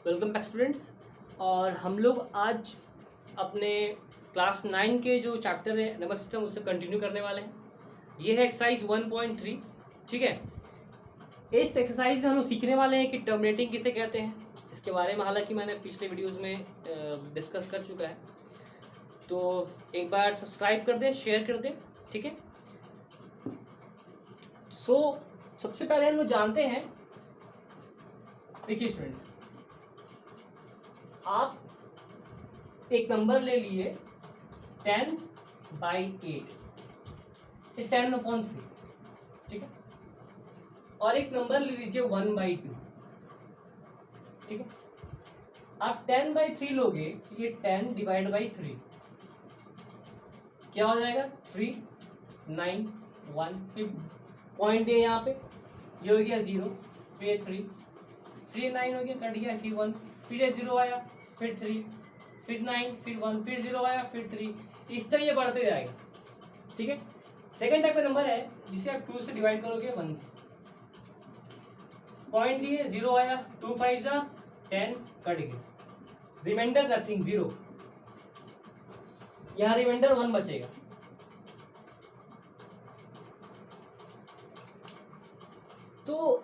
Welcome back students. और हम लोग आज अपने क्लास 9 के जो चैप्टर है नंबर सिस्टम उससे कंटिन्यू करने वाले हैं। ये है एक्सरसाइज 1.3। ठीक है, इस एक्सरसाइज से हम लोग सीखने वाले हैं कि टर्मिनेटिंग किसे कहते हैं। इसके बारे में हालांकि मैंने पिछले वीडियोस में डिस्कस कर चुका है, तो एक बार सब्सक्राइब कर दें, शेयर कर दें। ठीक है, सबसे पहले हम लोग जानते हैं, देखिए स्टूडेंट्स, आप एक नंबर ले लिए 10/8, 10/3। ठीक है, और एक नंबर ले लीजिए 1/2। ठीक है, आप 10/3 लोगे, ये 10/3 क्या हो जाएगा? 3, 9, 1। फिर पॉइंट दिए यहाँ पे, ये हो गया 0, फिर 3, फिर 9 हो गया, कट गया, फिर 1, फिर 0 आया, फिर 3, फिर 9, फिर 1, फिर 0 आया, फिर 3। इस तरह ये बढ़ते जाएगा। ठीक है, सेकंड टाइप का नंबर है जिसे आप 2 से डिवाइड करोगे 1। पॉइंट दिए, 0 आया, 2 5 जा 10, कट गया, रिमाइंडर नथिंग, 0। यहाँ रिमाइंडर 1 बचेगा। तो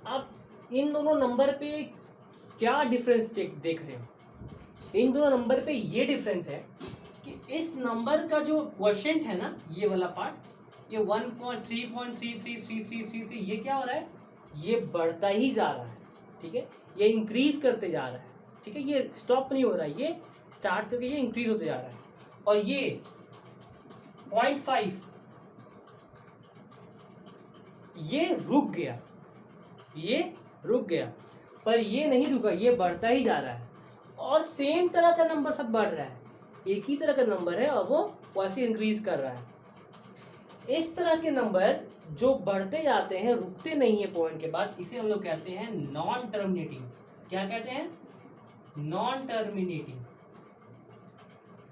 आप इन दोनों नंबर पे क्या डिफरेंस देख रहे हो? इन दोनों नंबर पे ये डिफरेंस है कि इस नंबर का जो क्वोशिएंट है ना, ये वाला पार्ट, ये 1.3.333333, ये क्या हो रहा है? ये बढ़ता ही जा रहा है। ठीक है, ये इंक्रीज करते जा रहा है। ठीक है, ये स्टॉप नहीं हो रहा है, ये स्टार्ट करके ये इंक्रीज होते जा रहा है। और ये 0.5 ये रुक गया, ये रुक गया, पर ये नहीं रुका, ये बढ़ता ही जा रहा है। और सेम तरह का नंबर साथ बढ़ रहा है, एक ही तरह का नंबर है और वो वैसे इंक्रीज कर रहा है। इस तरह के नंबर जो बढ़ते जाते हैं, रुकते नहीं है पॉइंट के बाद, इसे हम लोग कहते हैं नॉन टर्मिनेटिंग। क्या कहते हैं? Non terminating.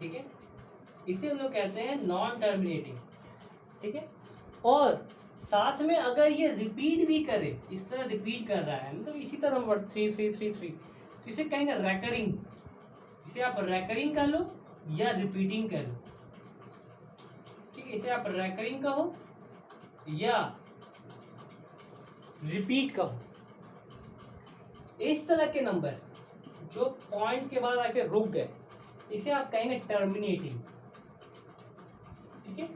ठीक है, इसे हम लोग कहते हैं नॉन टर्मिनेटिंग। ठीक है, और साथ में अगर ये रिपीट भी करे, इस तरह रिपीट कर रहा है, मतलब इसी तरह नंबर 3 तो इसे कहेंगे रैकरिंग। इसे आप रैकरिंग कह लो या रिपीटिंग कह लो। ठीक है, इसे आप रैकरिंग कहो या रिपीट कहो। इस तरह के नंबर जो पॉइंट के बाद आके रुक गए, इसे आप कहेंगे टर्मिनेटिंग। ठीक है,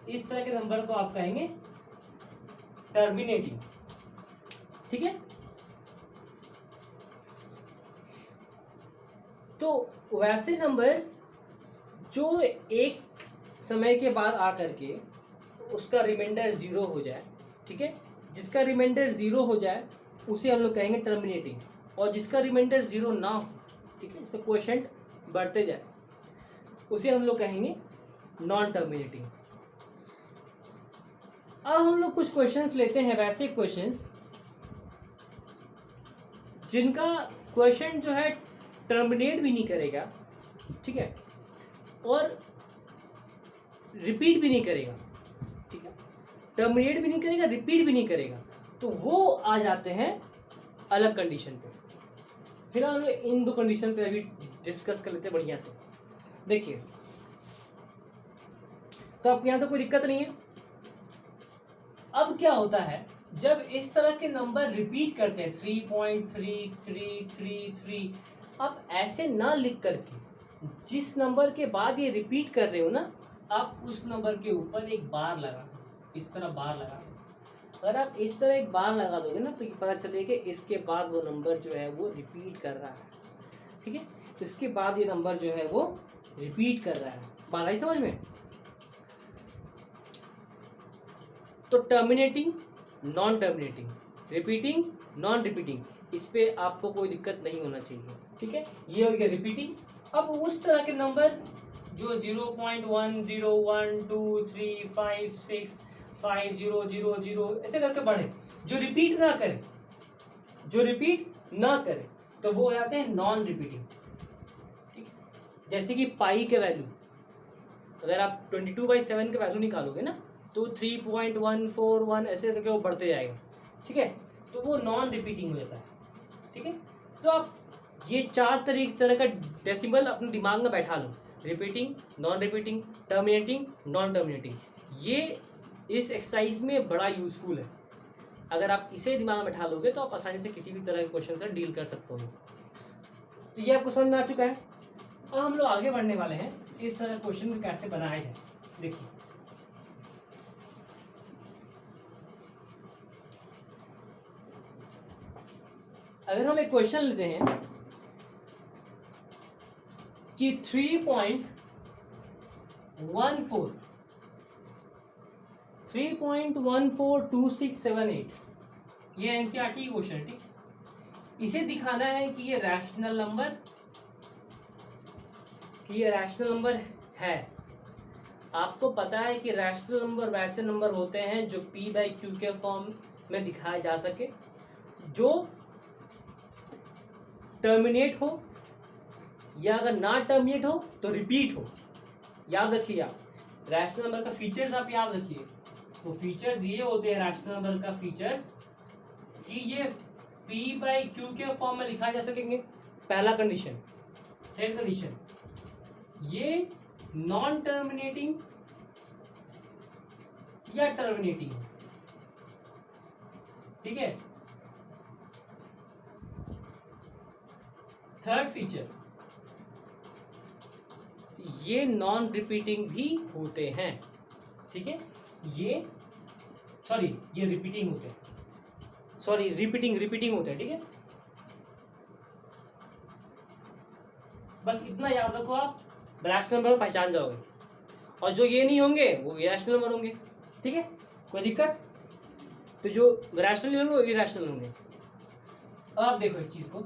इस तरह के नंबर को आप कहेंगे टर्मिनेटिंग। ठीक है, तो वैसे नंबर जो एक समय के बाद आकर के उसका रिमाइंडर 0 हो जाए, ठीक है, जिसका रिमाइंडर 0 हो जाए उसे हम लोग कहेंगे टर्मिनेटिंग। और जिसका रिमाइंडर 0 ना हो, ठीक है, इससे क्वोशिएंट बढ़ते जाए, उसे हम लोग कहेंगे नॉन टर्मिनेटिंग। अब हम लोग कुछ क्वेश्चंस लेते हैं, वैसे क्वेश्चंस जिनका क्वेश्चन जो है टर्मिनेट भी नहीं करेगा, ठीक है, और रिपीट भी नहीं करेगा। ठीक है, टर्मिनेट भी नहीं करेगा, रिपीट भी नहीं करेगा, तो वो आ जाते हैं अलग कंडीशन पे। फिर हम इन दो कंडीशन पे अभी डिस्कस कर लेते हैं बढ़िया से। देखिए, तो अब यहाँ तो कोई दिक्कत नहीं है। अब क्या होता है जब इस तरह के नंबर रिपीट करते हैं 3.3333, आप ऐसे ना लिख करके जिस नंबर के बाद ये रिपीट कर रहे हो ना, आप उस नंबर के ऊपर एक बार लगा, इस तरह बार लगा। अगर आप इस तरह एक बार लगा दोगे ना, तो ये पता चलेगा कि इसके बाद वो नंबर जो है वो रिपीट कर रहा है। ठीक है, तो इसके बाद ये नंबर जो है वो रिपीट कर रहा है। बात आई समझ में? तो terminating, non terminating, repeating, non repeating, इस पे आपको कोई दिक्कत नहीं होना चाहिए। ठीक है, ये हो गया रिपीटिंग। अब उस तरह के नंबर जो 0.1 0 1 2 3 5 6 5 0 0 0 ऐसे करके बढ़े, जो रिपीट ना करे, जो रिपीट ना करे, तो वो हो जाते हैं नॉन रिपीटिंग। ठीक, जैसे कि पाई के वैल्यू, अगर आप 22/7 का वैल्यू निकालोगे ना, तो 3.141 ऐसे करके वो बढ़ते जाएगा। ठीक है, तो वो नॉन रिपीटिंग हो जाता है। ठीक है। तो आप ये 4 तरह का डेसिमल अपने दिमाग में बैठा लो, repeating, non repeating, terminating, non terminating. ये इस एक्सरसाइज में बड़ा यूजफुल है। अगर आप इसे दिमाग में बैठा लोगे तो आप आसानी से किसी भी तरह के क्वेश्चन का डील कर सकते हो। तो ये आपको समझ में आ चुका है। अब हम लोग आगे बढ़ने वाले हैं, इस तरह क्वेश्चन को कैसे बनाए हैं। देखिए, अगर हम एक क्वेश्चन लेते हैं कि 3.142678 ये एनसीईआरटी क्वेश्चन है, ठीक। इसे दिखाना है कि ये रैशनल नंबर है। आपको पता है कि रैशनल नंबर वैसे नंबर होते हैं जो p बाई क्यू के फॉर्म में दिखाया जा सके, जो टर्मिनेट हो, या अगर ना टर्मिनेट हो तो रिपीट हो। याद रखिए आप, रैशनल नंबर का फीचर्स आप याद रखिए। तो फीचर्स ये होते हैं रैशनल नंबर का फीचर्स कि ये p बाई क्यू के फॉर्म में लिखा जा सकेंगे, पहला कंडीशन। सेकंड कंडीशन, ये नॉन टर्मिनेटिंग या टर्मिनेटिंग, ठीक है। थर्ड फीचर, ये नॉन रिपीटिंग भी होते हैं, ठीक है। ये रिपीटिंग होते हैं, रिपीटिंग होते हैं, ठीक है। बस इतना याद रखो, आप रैशनल नंबर पहचान जाओगे। और जो ये नहीं होंगे वो इरेशनल नंबर होंगे, ठीक है। कोई दिक्कत? तो जो रैशनल होंगे वो इरेशनल होंगे। अब आप देखो एक चीज को,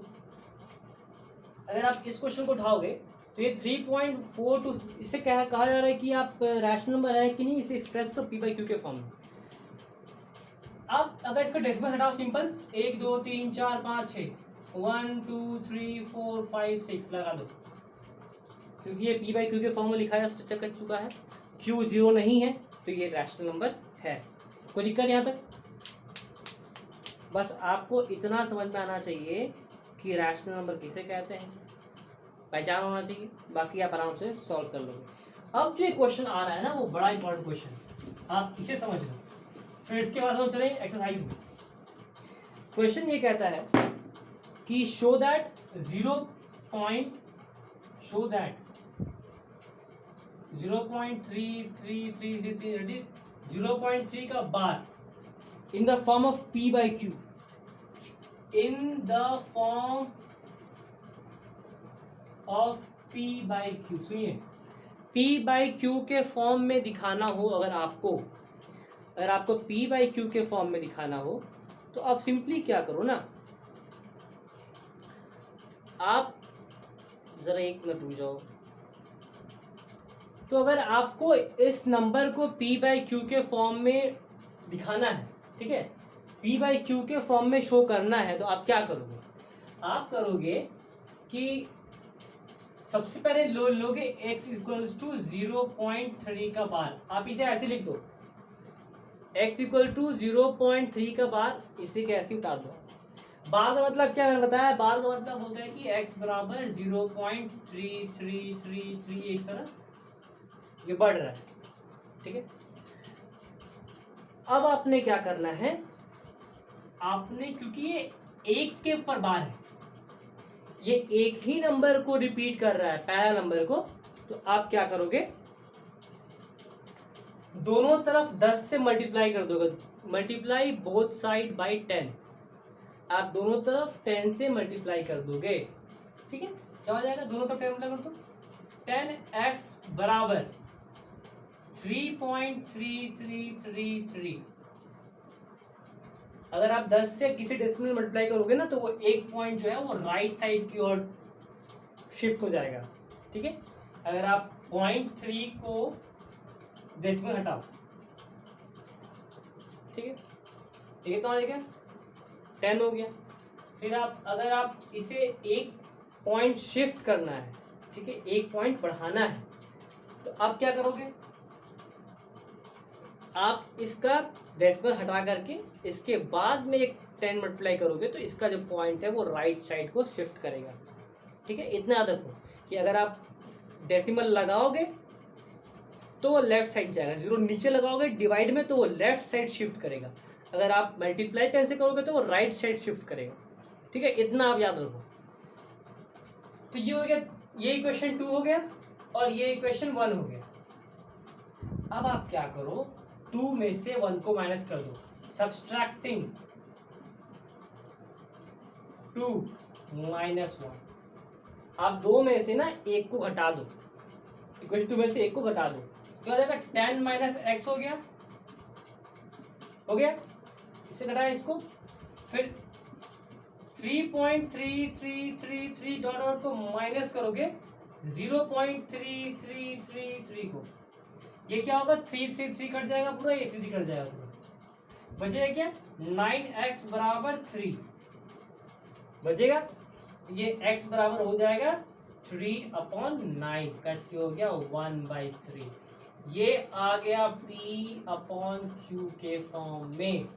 अगर आप इस क्वेश्चन को उठाओगे तो ये 3.42, इससे कहा जा रहा है कि आप रैशनल नंबर है कि नहीं, इसे एक्सप्रेस करो p बाई क्यू के फॉर्म में। अब अगर इसका डेसिमल हटाओ, सिंपल 1 2 3 4 5 6 1 2 3 4 5 6 लगा दो, क्योंकि ये p बाई क्यू के फॉर्म में लिखा जा चुका है। q 0 नहीं है तो ये रैशनल नंबर है। कोई दिक्कत यहाँ तक? बस आपको इतना समझ में आना चाहिए कि रैशनल नंबर किसे कहते हैं, पहचान होना चाहिए, बाकी आप आराम से सॉल्व कर लोगे। अब जो क्वेश्चन आ रहा है ना, वो बड़ा इंपॉर्टेंट क्वेश्चन, आप इसे समझ लो। फिर इसके बाद हम चलें एक्सरसाइज में। क्वेश्चन ये कहता है कि शो दैट 0.33333 का बार in the form of p by q, in the form of p by q. सुनिए, p बाई क्यू के फॉर्म में दिखाना हो, अगर आपको p बाई क्यू के फॉर्म में दिखाना हो तो आप सिंपली क्या करो ना, आप जरा एक मिनट रुक जाओ। तो अगर आपको इस नंबर को p बाई क्यू के फॉर्म में दिखाना है, ठीक है, p बाई क्यू के फॉर्म में शो करना है, तो आप क्या करोगे? आप करोगे कि सबसे पहले लोगे x इक्वल्स टू 0.3 का बार। आप इसे ऐसे लिख दो, x इक्वल टू 0.3 का बार, इसे कैसे उतार दो। बार का मतलब क्या मैंने बताया, बार का मतलब होता है कि x बराबर 0.3333 इस तरह ये बढ़ रहा है, ठीक है। अब आपने क्या करना है, आपने, क्योंकि ये एक के ऊपर बार है, ये एक ही नंबर को रिपीट कर रहा है, पहला नंबर को, तो आप क्या करोगे, दोनों तरफ 10 से मल्टीप्लाई कर दोगे। मल्टीप्लाई बोथ साइड बाई 10, आप दोनों तरफ 10 से मल्टीप्लाई कर दोगे, ठीक है। क्या हो जाएगा, दोनों तरफ 10 मल्टीप्लाई कर दो, 10x बराबर 3.3333। अगर आप 10 से किसी डेसिमल मल्टीप्लाई करोगे ना, तो वो एक पॉइंट जो है वो राइट साइड की ओर शिफ्ट हो जाएगा, ठीक है। अगर आप 0.3 को डेसिमल हटाओ, ठीक है, ये तो आ जाएगा 10 हो गया। फिर अगर आप इसे एक पॉइंट शिफ्ट करना है, ठीक है, एक पॉइंट बढ़ाना है, तो आप क्या करोगे, आप इसका डेसिमल हटा करके इसके बाद में एक 10 मल्टीप्लाई करोगे तो इसका जो पॉइंट है वो राइट साइड को शिफ्ट करेगा। ठीक है, इतना याद रखो कि अगर आप डेसिमल लगाओगे तो वो लेफ्ट साइड जाएगा, जीरो नीचे लगाओगे डिवाइड में तो वो लेफ्ट साइड शिफ्ट करेगा, अगर आप मल्टीप्लाई 10 से करोगे तो वो राइट साइड शिफ्ट करेगा। ठीक है, इतना आप याद रखो। तो ये हो गया, ये इक्वेशन 2 हो गया और ये इक्वेशन 1 हो गया। अब आप क्या करो, 2 में से 1 को माइनस कर दो, सब्सट्रैक्टिंग 2 माइनस 1। आप 2 में से ना 1 को घटा दो, इक्वेशन 2 में से 1 को घटा दो, क्या हो जाएगा 10 माइनस एक्स हो गया, हो गया, इससे घटाया इसको, फिर 3.3333 डॉट डॉट को माइनस करोगे 0.3333 को, ये क्या होगा 333 कट जाएगा पूरा, ये 3 कट जाएगा पूरा, बचेगा क्या 9x बराबर 3 बचेगा, ये x बराबर हो जाएगा 3/9, कट के हो गया 1/3। ये आ गया p/q के फॉर्म में,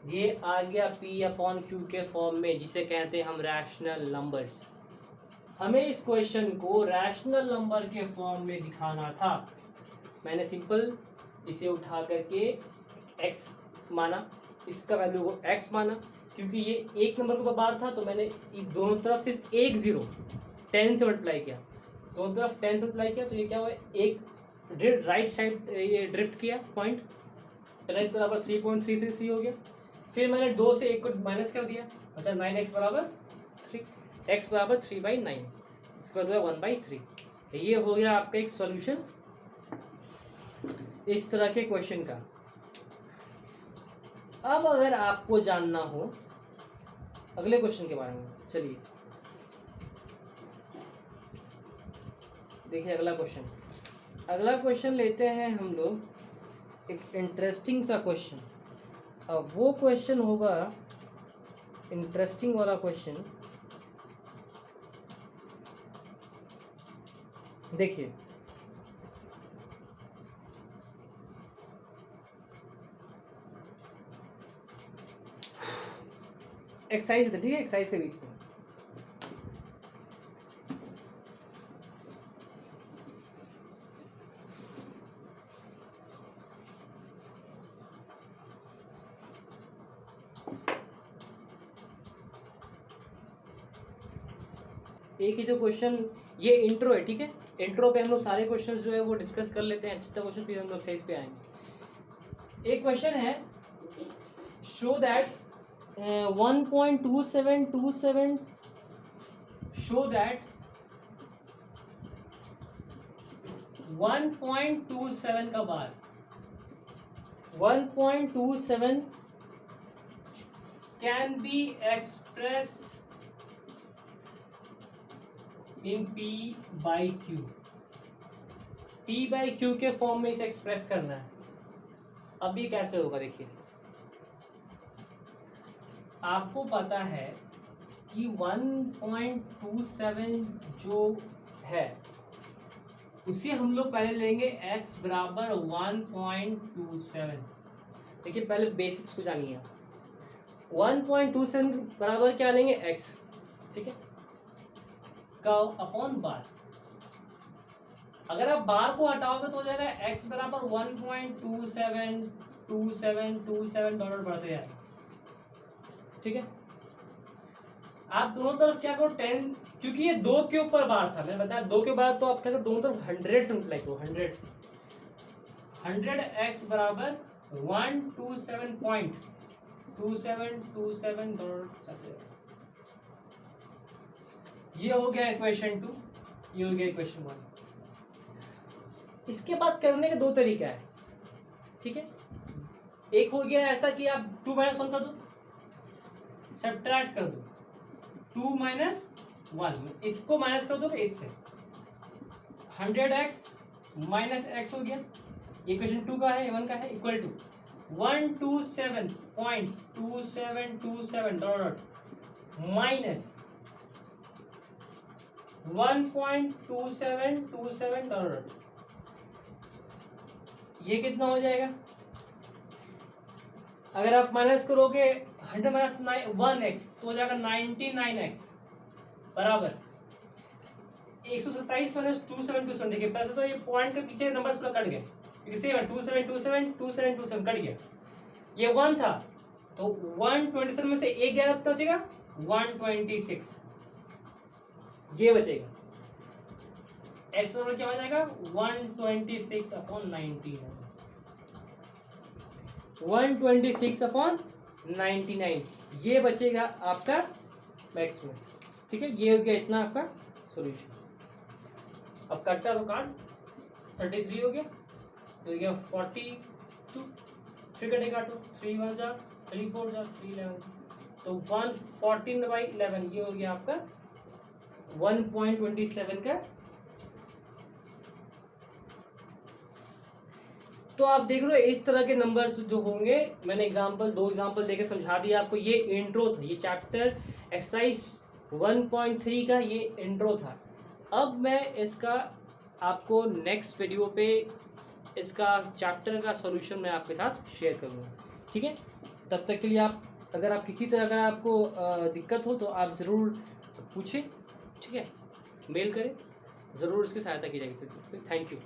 ये आ गया p/q के फॉर्म में, जिसे कहते हैं हम रैशनल नंबर्स। हमें इस क्वेश्चन को रैशनल नंबर के फॉर्म में दिखाना था। मैंने सिंपल इसे उठा करके x माना, इसका वैल्यू को x माना, क्योंकि ये एक नंबर के बार था तो मैंने दोनों तरफ सिर्फ एक जीरो 10 से मल्टीप्लाई किया, दोनों तरफ 10 से मल्टीप्लाई किया, तो ये क्या हुआ, एक राइट साइड ये ड्रिफ्ट किया पॉइंट, x बराबर 3.333 हो गया। फिर मैंने 2 से 1 को माइनस कर दिया, अच्छा 9x बराबर 3, x बराबर 3/9, इसका वैल्यू है 1/3। ये हो गया आपका एक सॉल्यूशन इस तरह के क्वेश्चन का। अब अगर आपको जानना हो अगले क्वेश्चन के बारे में, चलिए देखिए अगला क्वेश्चन। अगला क्वेश्चन लेते हैं हम लोग, एक इंटरेस्टिंग सा क्वेश्चन। अब वो क्वेश्चन होगा इंटरेस्टिंग वाला क्वेश्चन, देखिए एक्सरसाइज, ठीक है, एक्सरसाइज के बीच में एक ही जो क्वेश्चन, ये इंट्रो है, ठीक है, इंट्रो पे हम लोग सारे क्वेश्चन जो है वो डिस्कस कर लेते हैं अच्छे से क्वेश्चन, फिर हम लोग एक्सरसाइज पे आएंगे। एक क्वेश्चन है, शो दैट 1.2727 शो दैट 1.27 का बार 1.27 can be express in p/q, p/q के फॉर्म में इसे एक्सप्रेस करना है। अब ये कैसे होगा, देखिए आपको पता है कि 1.27 जो है उसे हम लोग पहले लेंगे x बराबर 1.27। देखिए पहले बेसिक्स को जानिए, 1.27 बराबर क्या लेंगे x, ठीक है, का अपॉन बार। अगर आप बार को हटाओगे तो हो जाएगा x बराबर 1.272727 डॉलर बढ़ते जाएगा, ठीक है। आप दोनों तरफ क्या करो 10, क्योंकि ये 2 के ऊपर बार था, मैंने बताया 2 के बाद, तो आप क्या करो दोनों तरफ 100 से मल्टीप्लाई करो, 100 से, 100x बराबर 127.2727 डॉलर। ये हो गया इक्वेशन 2, ये हो गया इक्वेशन 1। इसके बाद करने के 2 तरीका है, ठीक है। एक हो गया ऐसा कि आप 2 - 1 कर दो, सब्ट्रैक्ट कर दो 2 - 1, इसको माइनस कर दो इससे, 100x माइनस x हो गया, ये इक्वेशन 2 का है, 1 का है, equal to 127.2727 dot minus 1.2727 dollar, ये कितना हो जाएगा, अगर आप माइनस करोगे 100 माइनस 1x तो हो जाएगा 99x बराबर 127 माइनस 2727। देखिए पहले तो ये पॉइंट के पीछे नंबर्स पूरा कट गए क्योंकि सेम है 2727 2727 कट गया। ये 1 था तो 127 में से एक गया तो बचेगा 126 ये बचेगा। एक्स नंबर क्या हो जाएगा 126 अपॉन 99 126 अपॉन 99 ये बचेगा आपका मैक्स में। ठीक है, ये हो गया इतना आपका सॉल्यूशन। अब कटता तो काट 33 हो गया तो गया 42 फिर कटे काटो 3 1 जा 3 4 जा 3 11 तो 114/11 ये हो गया आपका 1.27 का। तो आप देख रहे हो इस तरह के नंबर्स जो होंगे, मैंने दो एग्जांपल देके समझा दिया आपको। ये इंट्रो था, ये चैप्टर एक्सरसाइज 1.3 का ये इंट्रो था। अब मैं इसका आपको नेक्स्ट वीडियो पे इसका चैप्टर का सॉल्यूशन मैं आपके साथ शेयर करूँगा। ठीक है, तब तक के लिए आप अगर किसी तरह अगर आपको दिक्कत हो तो आप ज़रूर पूछें। ठीक है, मेल करें, ज़रूर इसकी सहायता की जाएगी। Thank you.